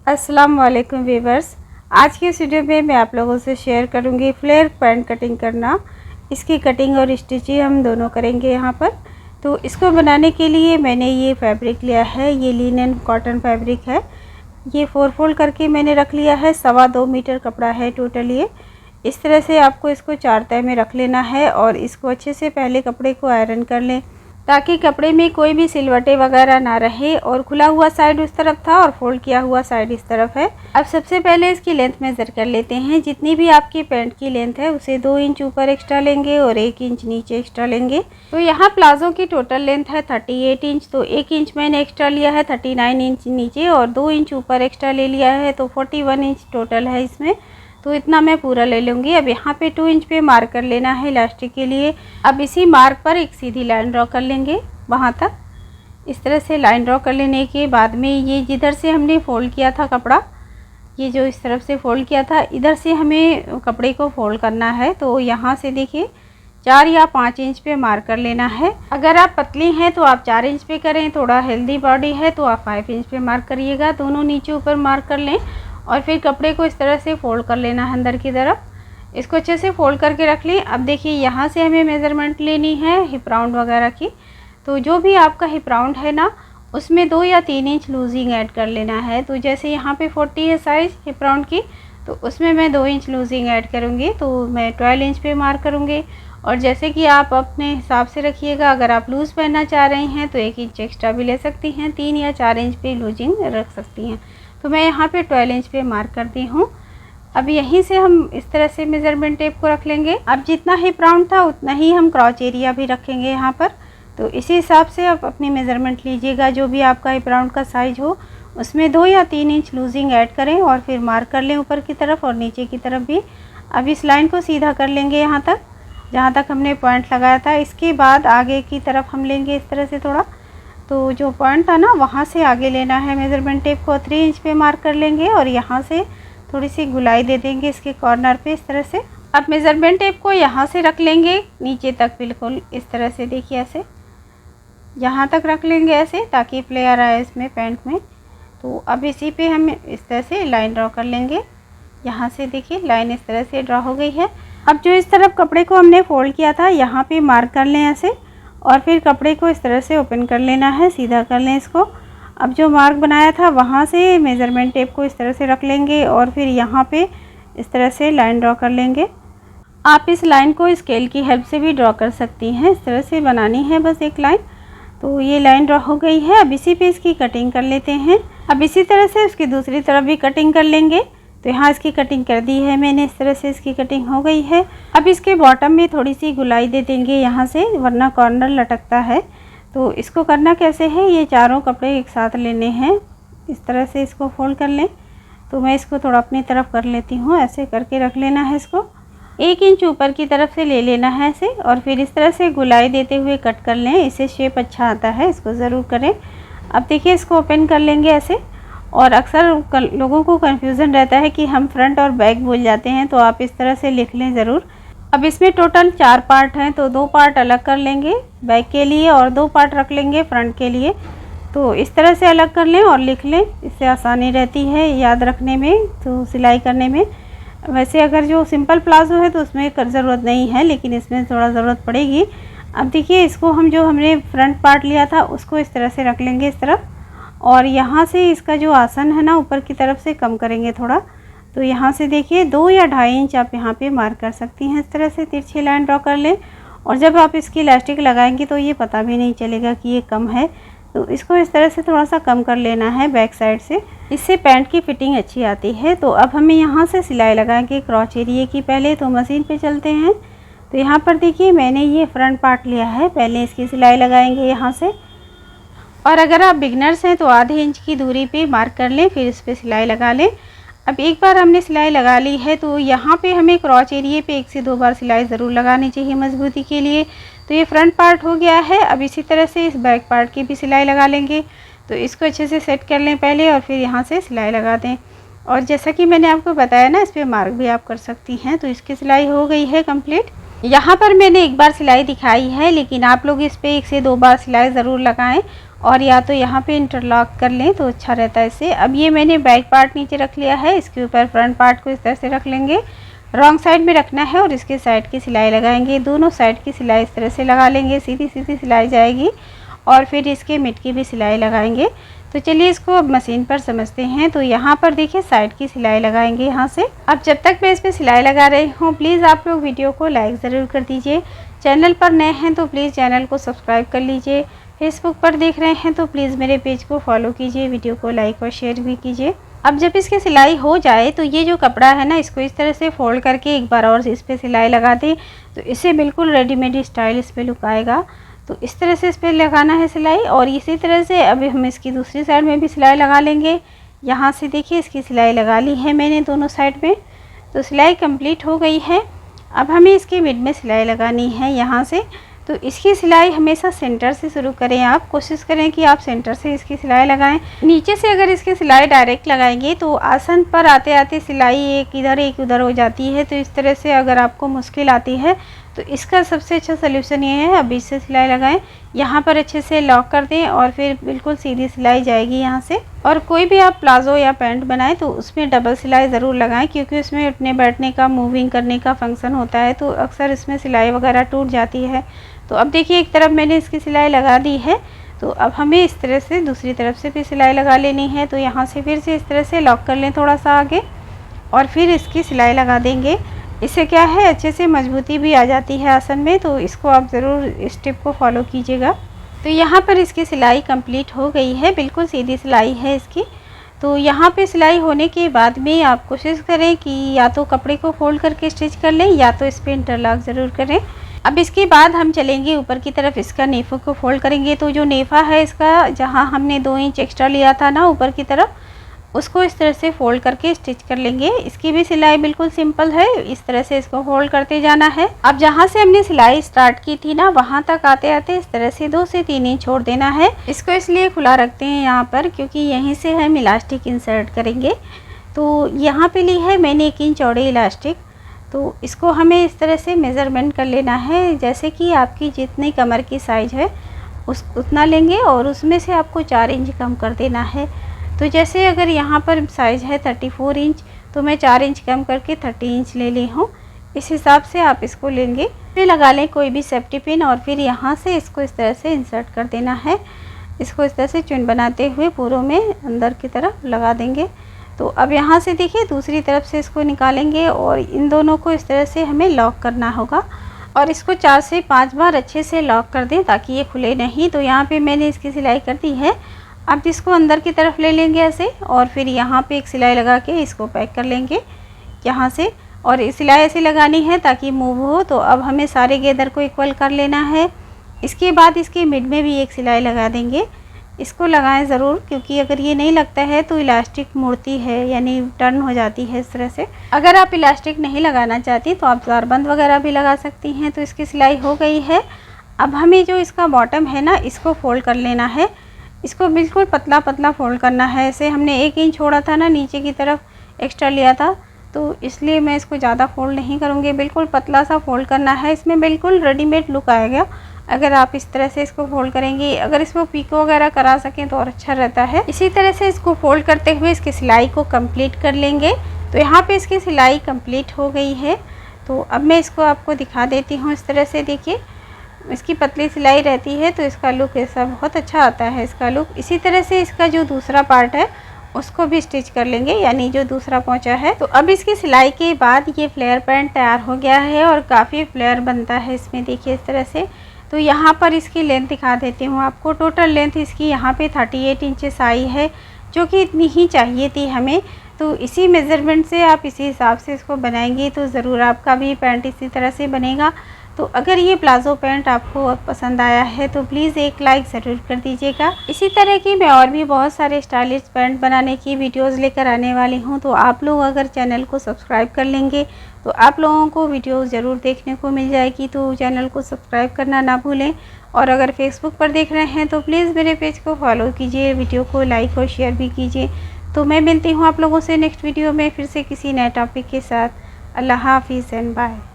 अस्सलाम वालेकुम वीवर्स। आज के इस वीडियो में मैं आप लोगों से शेयर करूंगी फ्लेयर पैंट कटिंग करना। इसकी कटिंग और स्टिचिंग हम दोनों करेंगे यहाँ पर। तो इसको बनाने के लिए मैंने ये फैब्रिक लिया है, ये लिनन कॉटन फैब्रिक है। ये 4 फोल्ड करके मैंने रख लिया है। 2.25 मीटर कपड़ा है टोटल। ये इस तरह से आपको इसको 4 तह में रख लेना है और इसको अच्छे से पहले कपड़े को आयरन कर लें ताकि कपड़े में कोई भी सिलवटें वगैरह ना रहे। और खुला हुआ साइड उस तरफ था और फोल्ड किया हुआ साइड इस तरफ है। अब सबसे पहले इसकी लेंथ मेज़र कर लेते हैं। जितनी भी आपकी पैंट की लेंथ है उसे 2 इंच ऊपर एक्स्ट्रा लेंगे और 1 इंच नीचे एक्स्ट्रा लेंगे। तो यहाँ प्लाजो की टोटल लेंथ है 38 इंच, तो 1 इंच मैंने एक्स्ट्रा लिया है 39 इंच नीचे और 2 इंच ऊपर एक्स्ट्रा ले लिया है, तो 41 इंच टोटल है इसमें। तो इतना मैं पूरा ले लूँगी। अब यहाँ पे 2 इंच पे मार्क कर लेना है इलास्टिक के लिए। अब इसी मार्क पर एक सीधी लाइन ड्रॉ कर लेंगे वहाँ तक। इस तरह से लाइन ड्रॉ कर लेने के बाद में ये जिधर से हमने फ़ोल्ड किया था कपड़ा, ये जो इस तरफ से फ़ोल्ड किया था, इधर से हमें कपड़े को फ़ोल्ड करना है। तो यहाँ से देखिए 4 या 5 इंच पे मार्क कर लेना है। अगर आप पतली हैं तो आप 4 इंच पे करें, थोड़ा हेल्दी बॉडी है तो आप 5 इंच पे मार्क करिएगा। दोनों नीचे ऊपर मार्क कर लें और फिर कपड़े को इस तरह से फ़ोल्ड कर लेना है अंदर की तरफ। इसको अच्छे से फ़ोल्ड करके रख लें। अब देखिए यहाँ से हमें मेज़रमेंट लेनी है हिप राउंड वगैरह की। तो जो भी आपका हिप राउंड है ना, उसमें 2 या 3 इंच लूजिंग ऐड कर लेना है। तो जैसे यहाँ पे 40 है साइज़ हिप राउंड की, तो उसमें मैं 2 इंच लूजिंग ऐड करूँगी, तो मैं 12 इंच पे मार्क करूँगी। और जैसे कि आप अपने हिसाब से रखिएगा, अगर आप लूज़ पहनना चाह रही हैं तो 1 इंच एक्स्ट्रा भी ले सकती हैं, 3 या 4 इंच पे लूजिंग रख सकती हैं। तो मैं यहाँ पे 12 इंच पे मार्क करती हूँ। अब यहीं से हम इस तरह से मेज़रमेंट टेप को रख लेंगे। अब जितना हिप राउंड था उतना ही हम क्रॉच एरिया भी रखेंगे यहाँ पर। तो इसी हिसाब से आप अपनी मेज़रमेंट लीजिएगा। जो भी आपका हिप राउंड का साइज़ हो उसमें 2 या 3 इंच लूजिंग ऐड करें और फिर मार्क कर लें ऊपर की तरफ और नीचे की तरफ भी। अब इस लाइन को सीधा कर लेंगे यहाँ तक जहाँ तक हमने पॉइंट लगाया था। इसके बाद आगे की तरफ हम लेंगे इस तरह से थोड़ा, तो जो पॉइंट था ना वहाँ से आगे लेना है मेज़रमेंट टेप को। 3 इंच पे मार्क कर लेंगे और यहाँ से थोड़ी सी गुलाई दे देंगे इसके कॉर्नर पे इस तरह से। अब मेज़रमेंट टेप को यहाँ से रख लेंगे नीचे तक, बिल्कुल इस तरह से। देखिए ऐसे यहाँ तक रख लेंगे ऐसे ताकि फ्लेयर आए इसमें पैंट में। तो अब इसी पे हम इस तरह से लाइन ड्रॉ कर लेंगे। यहाँ से देखिए लाइन इस तरह से ड्रॉ हो गई है। अब जो इस तरफ कपड़े को हमने फ़ोल्ड किया था यहाँ पे मार्क कर लें ऐसे और फिर कपड़े को इस तरह से ओपन कर लेना है, सीधा कर लें इसको। अब जो मार्क बनाया था वहाँ से मेज़रमेंट टेप को इस तरह से रख लेंगे और फिर यहाँ पे इस तरह से लाइन ड्रॉ कर लेंगे। आप इस लाइन को स्केल की हेल्प से भी ड्रॉ कर सकती हैं। इस तरह से बनानी है बस एक लाइन। तो ये लाइन ड्रॉ हो गई है। अब इसी पे इसकी कटिंग कर लेते हैं। अब इसी तरह से इसकी दूसरी तरफ भी कटिंग कर लेंगे। तो यहाँ इसकी कटिंग कर दी है मैंने, इस तरह से इसकी कटिंग हो गई है। अब इसके बॉटम में थोड़ी सी गुलाई दे देंगे यहाँ से, वरना कॉर्नर लटकता है। तो इसको करना कैसे है, ये चारों कपड़े एक साथ लेने हैं। इस तरह से इसको फोल्ड कर लें। तो मैं इसको थोड़ा अपनी तरफ कर लेती हूँ, ऐसे करके रख लेना है इसको। 1 इंच ऊपर की तरफ से ले लेना है ऐसे और फिर इस तरह से गुलाई देते हुए कट कर लें। इससे शेप अच्छा आता है, इसको ज़रूर करें। अब देखिए इसको ओपन कर लेंगे ऐसे। और अक्सर लोगों को कन्फ्यूज़न रहता है कि हम फ्रंट और बैक भूल जाते हैं, तो आप इस तरह से लिख लें ज़रूर। अब इसमें टोटल 4 पार्ट हैं, तो 2 पार्ट अलग कर लेंगे बैक के लिए और 2 पार्ट रख लेंगे फ्रंट के लिए। तो इस तरह से अलग कर लें और लिख लें, इससे आसानी रहती है याद रखने में, तो सिलाई करने में। वैसे अगर जो सिंपल प्लाजो है तो उसमें ज़रूरत नहीं है, लेकिन इसमें थोड़ा ज़रूरत पड़ेगी। अब देखिए इसको हम जो हमने फ्रंट पार्ट लिया था उसको इस तरह से रख लेंगे इस तरफ और यहाँ से इसका जो आसन है ना ऊपर की तरफ से कम करेंगे थोड़ा। तो यहाँ से देखिए 2 या 2.5 इंच आप यहाँ पे मार्क कर सकती हैं। इस तरह से तिरछी लाइन ड्रॉ कर लें और जब आप इसकी इलास्टिक लगाएंगी तो ये पता भी नहीं चलेगा कि ये कम है। तो इसको इस तरह से थोड़ा सा कम कर लेना है बैक साइड से, इससे पैंट की फिटिंग अच्छी आती है। तो अब हमें यहाँ से सिलाई लगाएंगे क्रॉच एरिए की पहले। तो मशीन पे चलते हैं। तो यहाँ पर देखिए मैंने ये फ्रंट पार्ट लिया है, पहले इसकी सिलाई लगाएंगे यहाँ से। और अगर आप बिगनर्स हैं तो आधे इंच की दूरी पे मार्क कर लें, फिर इस पर सिलाई लगा लें। अब एक बार हमने सिलाई लगा ली है तो यहाँ पे हमें क्रॉच एरिए पे 1 से 2 बार सिलाई ज़रूर लगानी चाहिए मजबूती के लिए। तो ये फ्रंट पार्ट हो गया है। अब इसी तरह से इस बैक पार्ट की भी सिलाई लगा लेंगे। तो इसको अच्छे से सेट कर लें पहले और फिर यहाँ से सिलाई लगा दें। और जैसा कि मैंने आपको बताया ना, इस पर मार्क भी आप कर सकती हैं। तो इसकी सिलाई हो गई है कंप्लीट। यहाँ पर मैंने एक बार सिलाई दिखाई है, लेकिन आप लोग इस पे 1 से 2 बार सिलाई ज़रूर लगाएं और या तो यहाँ पे इंटरलॉक कर लें तो अच्छा रहता है इससे। अब ये मैंने बैक पार्ट नीचे रख लिया है, इसके ऊपर फ्रंट पार्ट को इस तरह से रख लेंगे। रॉन्ग साइड में रखना है और इसके साइड की सिलाई लगाएंगे। दोनों साइड की सिलाई इस तरह से लगा लेंगे, सीधी सीधी सिलाई जाएगी और फिर इसके मिड की भी सिलाई लगाएंगे। तो चलिए इसको अब मशीन पर समझते हैं। तो यहाँ पर देखिए साइड की सिलाई लगाएंगे यहाँ से। अब जब तक मैं इस पर सिलाई लगा रही हूँ, प्लीज़ आप लोग वीडियो को लाइक ज़रूर कर दीजिए। चैनल पर नए हैं तो प्लीज़ चैनल को सब्सक्राइब कर लीजिए। फेसबुक पर देख रहे हैं तो प्लीज़ मेरे पेज को फॉलो कीजिए, वीडियो को लाइक और शेयर भी कीजिए। अब जब इसकी सिलाई हो जाए तो ये जो कपड़ा है ना, इसको इस तरह से फोल्ड करके एक बार और इस पर सिलाई लगा दें तो इससे बिल्कुल रेडीमेड स्टाइल इस पर लुक आएगा। तो इस तरह से इस पर लगाना है सिलाई। और इसी तरह से अभी हम इसकी दूसरी साइड में भी सिलाई लगा लेंगे। यहाँ से देखिए इसकी सिलाई लगा ली है मैंने दोनों साइड में। तो सिलाई कंप्लीट हो गई है। अब हमें इसके मिड में सिलाई लगानी है यहाँ से। तो इसकी सिलाई हमेशा सेंटर से शुरू करें। आप कोशिश करें कि आप सेंटर से इसकी सिलाई लगाएं। नीचे से अगर इसकी सिलाई डायरेक्ट लगाएंगे तो आसन पर आते आते सिलाई एक इधर एक उधर हो जाती है। तो इस तरह से अगर आपको मुश्किल आती है तो इसका सबसे अच्छा सलूशन ये है, अब इससे सिलाई लगाएं। यहाँ पर अच्छे से लॉक कर दें और फिर बिल्कुल सीधी सिलाई जाएगी यहाँ से। और कोई भी आप प्लाजो या पैंट बनाएं तो उसमें डबल सिलाई ज़रूर लगाएं, क्योंकि उसमें उठने बैठने का, मूविंग करने का फंक्शन होता है तो अक्सर इसमें सिलाई वगैरह टूट जाती है। तो अब देखिए एक तरफ मैंने इसकी सिलाई लगा दी है। तो अब हमें इस तरह से दूसरी तरफ से भी सिलाई लगा लेनी है। तो यहाँ से फिर से इस तरह से लॉक कर लें थोड़ा सा आगे और फिर इसकी सिलाई लगा देंगे। इससे क्या है, अच्छे से मजबूती भी आ जाती है आसन में। तो इसको आप ज़रूर इस टिप को फॉलो कीजिएगा। तो यहाँ पर इसकी सिलाई कंप्लीट हो गई है, बिल्कुल सीधी सिलाई है इसकी। तो यहाँ पे सिलाई होने के बाद में आप कोशिश करें कि या तो कपड़े को फोल्ड करके स्टिच कर लें या तो इस पर इंटरलॉक ज़रूर करें। अब इसके बाद हम चलेंगे ऊपर की तरफ, इसका नेफे को फोल्ड करेंगे। तो जो नेफा है इसका, जहाँ हमने 2 इंच एक्स्ट्रा लिया था ना ऊपर की तरफ, उसको इस तरह से फोल्ड करके स्टिच कर लेंगे। इसकी भी सिलाई बिल्कुल सिंपल है, इस तरह से इसको फोल्ड करते जाना है। अब जहाँ से हमने सिलाई स्टार्ट की थी ना, वहाँ तक आते आते इस तरह से 2 से 3 इंच छोड़ देना है। इसको इसलिए खुला रखते हैं यहाँ पर क्योंकि यहीं से हम इलास्टिक इंसर्ट करेंगे। तो यहाँ पे ली है मैंने 1 इंच चौड़े इलास्टिक। तो इसको हमें इस तरह से मेज़रमेंट कर लेना है, जैसे कि आपकी जितनी कमर की साइज़ है उतना लेंगे और उसमें से आपको 4 इंच कम कर देना है। तो जैसे अगर यहाँ पर साइज़ है 34 इंच, तो मैं 4 इंच कम करके 30 इंच ले ली हूँ। इस हिसाब से आप इसको लेंगे। फिर लगा लें कोई भी सेफ्टी पिन और फिर यहाँ से इसको इस तरह से इंसर्ट कर देना है। इसको इस तरह से चुन बनाते हुए पूरों में अंदर की तरफ लगा देंगे। तो अब यहाँ से देखिए दूसरी तरफ से इसको निकालेंगे और इन दोनों को इस तरह से हमें लॉक करना होगा और इसको 4 से 5 बार अच्छे से लॉक कर दें ताकि ये खुले नहीं। तो यहाँ पे मैंने इसकी सिलाई कर दी है। अब इसको अंदर की तरफ ले लेंगे ऐसे और फिर यहाँ पे एक सिलाई लगा के इसको पैक कर लेंगे यहाँ से। और सिलाई ऐसे लगानी है ताकि मूव हो। तो अब हमें सारे गेदर को इक्वल कर लेना है। इसके बाद इसके मिड में भी एक सिलाई लगा देंगे। इसको लगाएं ज़रूर, क्योंकि अगर ये नहीं लगता है तो इलास्टिक मुड़ती है, यानी टर्न हो जाती है इस तरह से। अगर आप इलास्टिक नहीं लगाना चाहती तो आप ज़ारबंद वगैरह भी लगा सकती हैं। तो इसकी सिलाई हो गई है। अब हमें जो इसका बॉटम है ना, इसको फोल्ड कर लेना है। इसको बिल्कुल पतला पतला फोल्ड करना है। ऐसे हमने 1 इंच छोड़ा था ना, नीचे की तरफ एक्स्ट्रा लिया था, तो इसलिए मैं इसको ज़्यादा फोल्ड नहीं करूँगी। बिल्कुल पतला सा फोल्ड करना है। इसमें बिल्कुल रेडीमेड लुक आएगा अगर आप इस तरह से इसको फोल्ड करेंगे। अगर इसको पीको वगैरह करा सकें तो और अच्छा रहता है। इसी तरह से इसको फोल्ड करते हुए इसकी सिलाई को कंप्लीट कर लेंगे। तो यहाँ पे इसकी सिलाई कंप्लीट हो गई है। तो अब मैं इसको आपको दिखा देती हूँ। इस तरह से देखिए, इसकी पतली सिलाई रहती है तो इसका लुक ऐसा बहुत अच्छा आता है इसका लुक। इसी तरह से इसका जो दूसरा पार्ट है उसको भी स्टिच कर लेंगे, यानी जो दूसरा पोंचा है। तो अब इसकी सिलाई के बाद ये फ्लेयर पैंट तैयार हो गया है और काफ़ी फ्लेयर बनता है इसमें। देखिए इस तरह से। तो यहाँ पर इसकी लेंथ दिखा देती हूँ आपको। टोटल लेंथ इसकी यहाँ पे 38 इंचेस आई है, जो कि इतनी ही चाहिए थी हमें। तो इसी मेज़रमेंट से आप इसी हिसाब से इसको बनाएंगे तो ज़रूर आपका भी पैंट इसी तरह से बनेगा। तो अगर ये प्लाज़ो पैंट आपको पसंद आया है तो प्लीज़ एक लाइक ज़रूर कर दीजिएगा। इसी तरह की मैं और भी बहुत सारे स्टाइलिश पैंट बनाने की वीडियोस लेकर आने वाली हूँ। तो आप लोग अगर चैनल को सब्सक्राइब कर लेंगे तो आप लोगों को वीडियोस ज़रूर देखने को मिल जाएगी। तो चैनल को सब्सक्राइब करना ना भूलें। और अगर फेसबुक पर देख रहे हैं तो प्लीज़ मेरे पेज को फॉलो कीजिए, वीडियो को लाइक और शेयर भी कीजिए। तो मैं मिलती हूँ आप लोगों से नेक्स्ट वीडियो में फिर से किसी नए टॉपिक के साथ। अल्लाह हाफिज़ एंड बाय।